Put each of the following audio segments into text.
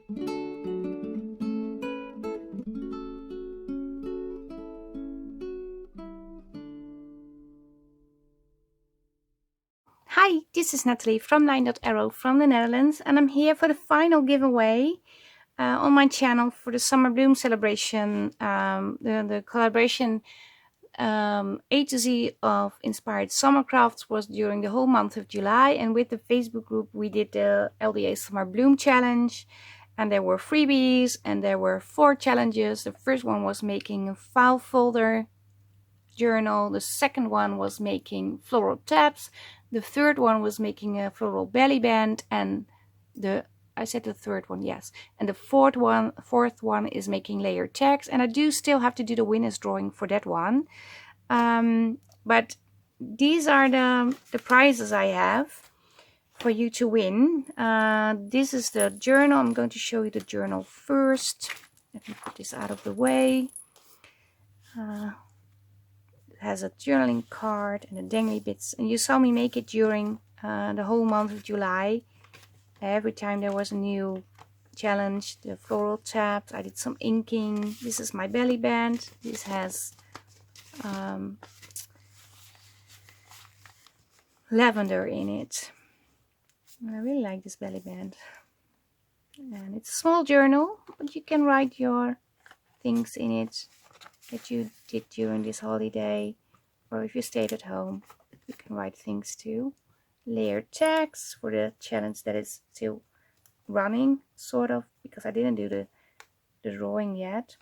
Hi, this is Nathalie from LineDotArrow from the Netherlands, and I'm here for the final giveaway on my channel for the Summer Bloom celebration, the collaboration A to Z of Inspired Summer Crafts was during the whole month of July, and with the Facebook group we did the LDA Summer Bloom Challenge, and there were freebies and there were 4 challenges. The first one was making a file folder journal, the second one was making floral tabs, the third one was making a floral belly band, and I said the third one, yes, and the fourth one is making layer tags, and I do still have to do the winner's drawing for that one. But these are the prizes I have for you to win. This is the journal. I'm going to show you the journal first. Let me put this out of the way. It has a journaling card and the dangly bits, and you saw me make it during the whole month of July. Every time there was a new challenge, the floral tabs, I did some inking. This is my belly band. This has lavender in it. I really like this belly band. And it's a small journal, but you can write your things in it that you did during this holiday, or if you stayed at home, you can write things too. Layered tags for the challenge that is still running, sort of, because I didn't do the drawing yet.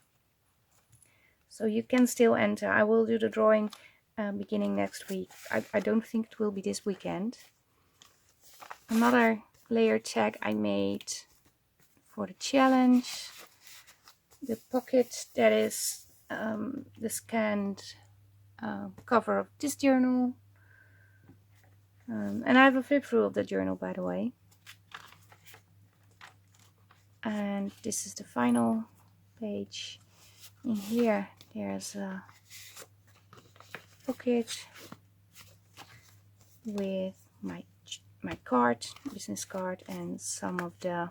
So you can still enter. I will do the drawing beginning next week. I don't think it will be this weekend. Another layer tag I made for the challenge. The pocket that is the scanned cover of this journal. And I have a flip through of the journal, by the way. And this is the final page. In here there's a pocket with my card, business card, and some of the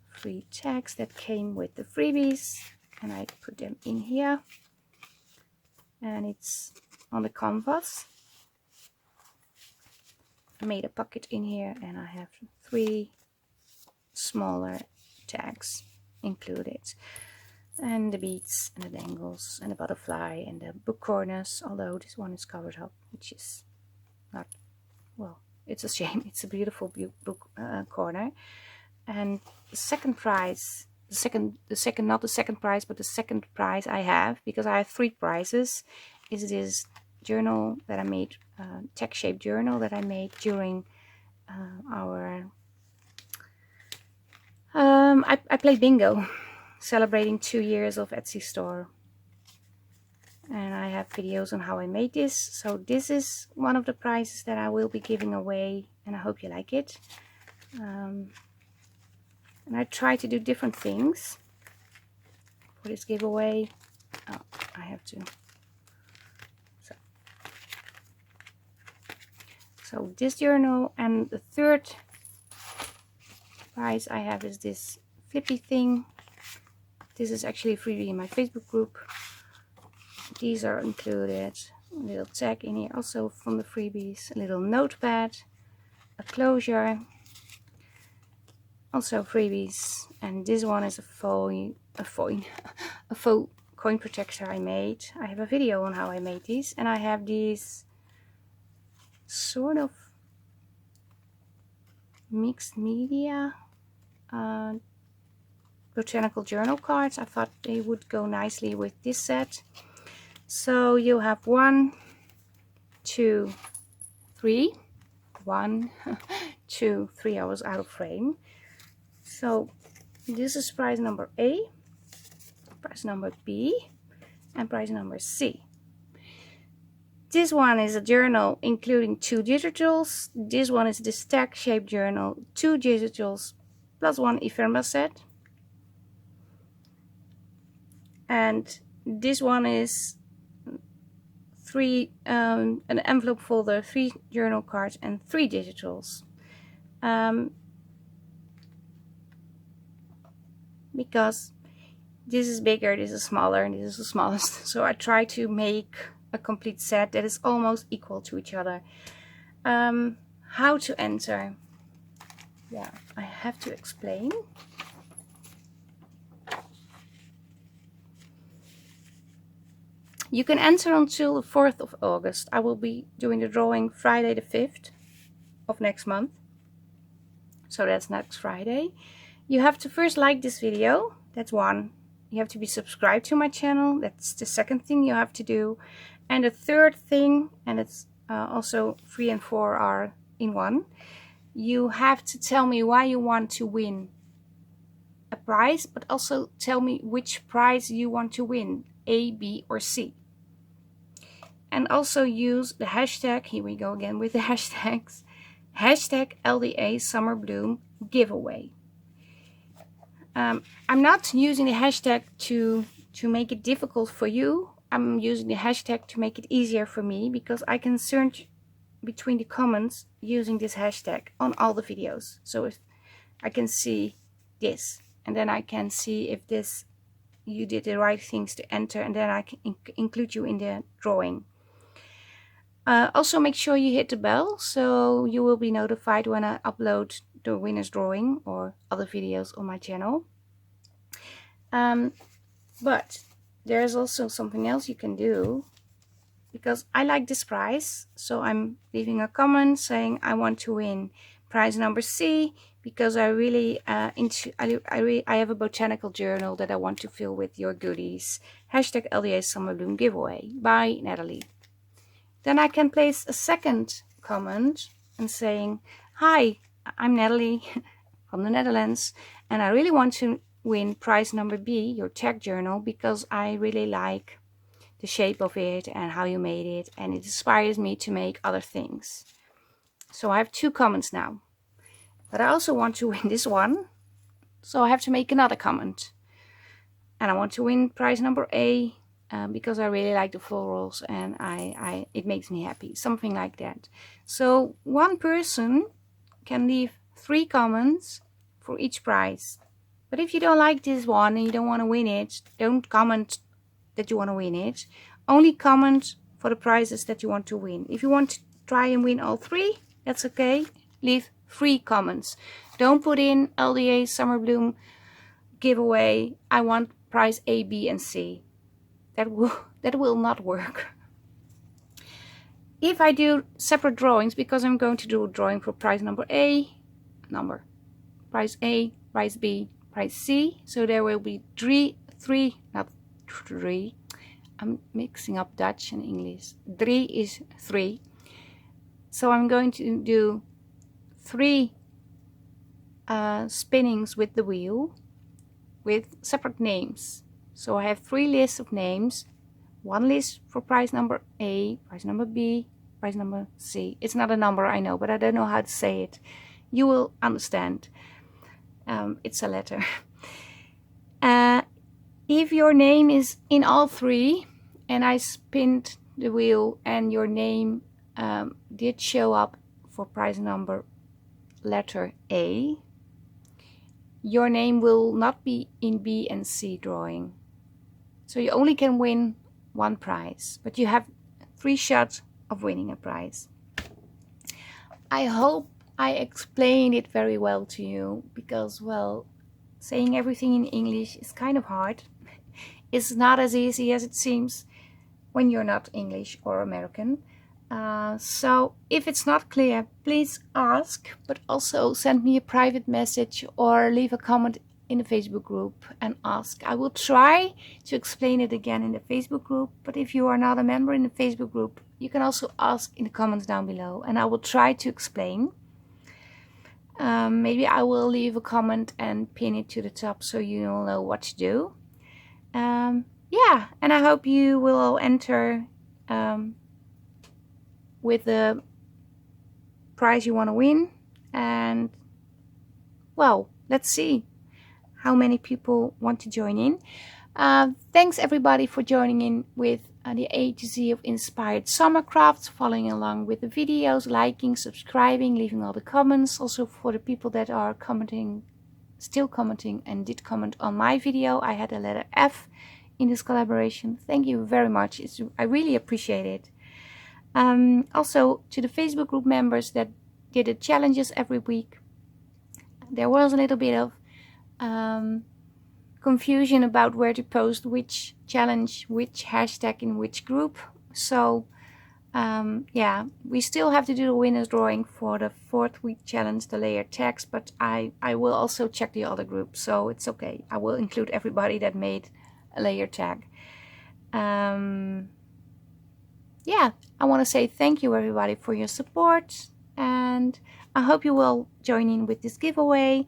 free tags that came with the freebies, and I put them in here, and it's on the canvas. I made a pocket in here, and I have 3 smaller tags included, and the beads and the dangles and the butterfly and the book corners, although this one is covered up, which is not, well, it's a shame. It's a beautiful book corner. And the second prize, not the second prize, but the second prize I have, because I have 3 prizes, is this journal that I made, tag shaped journal that I made during our I played bingo, celebrating 2 years of Etsy store, and I have videos on how I made this. So this is one of the prizes that I will be giving away, and I hope you like it. And I try to do different things for this giveaway. Oh, I have to. So this journal, and the third prize I have is this flippy thing. This is actually a freebie in my Facebook group. These are included. A little tag in here also from the freebies. A little notepad, a closure, also freebies. And this one is a faux coin protector I made. I have a video on how I made these, and I have these sort of mixed media botanical journal cards. I thought they would go nicely with this set. So you have 1, 2, 3. 1, 2, 3. I was out of frame. So this is prize number A, prize number B, and prize number C. This one is a journal including 2 digitals. This one is the stack shaped journal, 2 digitals plus 1 ephemera set. And this one is 3 an envelope folder, 3 journal cards, and 3 digitals. because this is bigger, this is smaller, and this is the smallest. So I try to make a complete set that is almost equal to each other. How to enter? Yeah, I have to explain. You can enter until the 4th of August. I will be doing the drawing Friday the 5th of next month. So that's next Friday. You have to first like this video. That's one. You have to be subscribed to my channel. That's the second thing you have to do. And the third thing, and it's also 3 and 4 are in one. You have to tell me why you want to win a prize, but also tell me which prize you want to win, A, B, or C. And also use the hashtag, here we go again with the hashtags, hashtag LDA Summer Bloom giveaway. I'm not using the hashtag to make it difficult for you. I'm using the hashtag to make it easier for me, because I can search between the comments using this hashtag on all the videos. So if I can see this, and then I can see if this you did the right things to enter, and then I can include you in the drawing. Also make sure you hit the bell so you will be notified when I upload the winner's drawing or other videos on my channel. But there's also something else you can do, because I like this prize, so I'm leaving a comment saying I want to win prize number C, because I really I have a botanical journal that I want to fill with your goodies. Hashtag LDA Summer Bloom giveaway by Nathalie. Then I can place a second comment and saying, hi, I'm Nathalie from the Netherlands, and I really want to win prize number B, your tag journal, because I really like the shape of it and how you made it, and it inspires me to make other things. So I have 2 comments now. But I also want to win this one, so I have to make another comment. And I want to win prize number A, because I really like the florals and it makes me happy, something like that. So one person can leave 3 comments for each prize. But if you don't like this one and you don't want to win it, don't comment that you want to win it. Only comment for the prizes that you want to win. If you want to try and win all 3, that's okay. Leave 3 comments. Don't put in LDA Summer Bloom giveaway, I want prize A, B, and C. That will not work. If I do separate drawings, because I'm going to do a drawing for prize number A, prize A, prize B, prize C. So there will be 3, not 3. I'm mixing up Dutch and English. 3 is 3. So I'm going to do 3 spinnings with the wheel with separate names. So I have 3 lists of names. 1 list for prize number A, prize number B, prize number C. It's not a number, I know, but I don't know how to say it. You will understand. It's a letter. If your name is in all 3 and I spinned the wheel and your name did show up for prize number letter A, your name will not be in B and C drawing. So you only can win 1 prize, but you have 3 shots of winning a prize. I hope I explained it very well to you, because, well, saying everything in English is kind of hard. It's not as easy as it seems when you're not English or American. So if it's not clear, please ask, but also send me a private message or leave a comment in the Facebook group and ask. I will try to explain it again in the Facebook group, but if you are not a member in the Facebook group, you can also ask in the comments down below and I will try to explain. Maybe I will leave a comment and pin it to the top so you'll know what to do. Yeah, and I hope you will all enter with the prize you want to win, and well, let's see how many people want to join in. Thanks everybody for joining in with the A to Z of Inspired Summer Crafts, following along with the videos, liking, subscribing, leaving all the comments. Also for the people that are commenting still commenting and did comment on my video. I had a letter F in this collaboration. Thank you very much. I really appreciate it. Also to the Facebook group members that did the challenges every week. There was a little bit of confusion about where to post which challenge, which hashtag in which group. So yeah, we still have to do the winner's drawing for the 4th week challenge, the layered tags, but I will also check the other groups, so it's okay. I will include everybody that made a layer tag. Yeah, I want to say thank you everybody for your support, and I hope you will join in with this giveaway.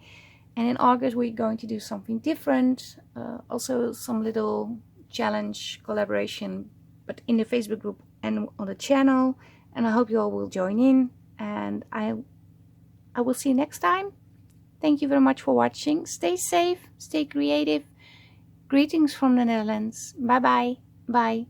And in August we're going to do something different, also some little challenge collaboration, but in the Facebook group and on the channel. And I hope you all will join in, and I will see you next time. Thank you very much for watching. Stay safe, stay creative. Greetings from the Netherlands. Bye bye. Bye.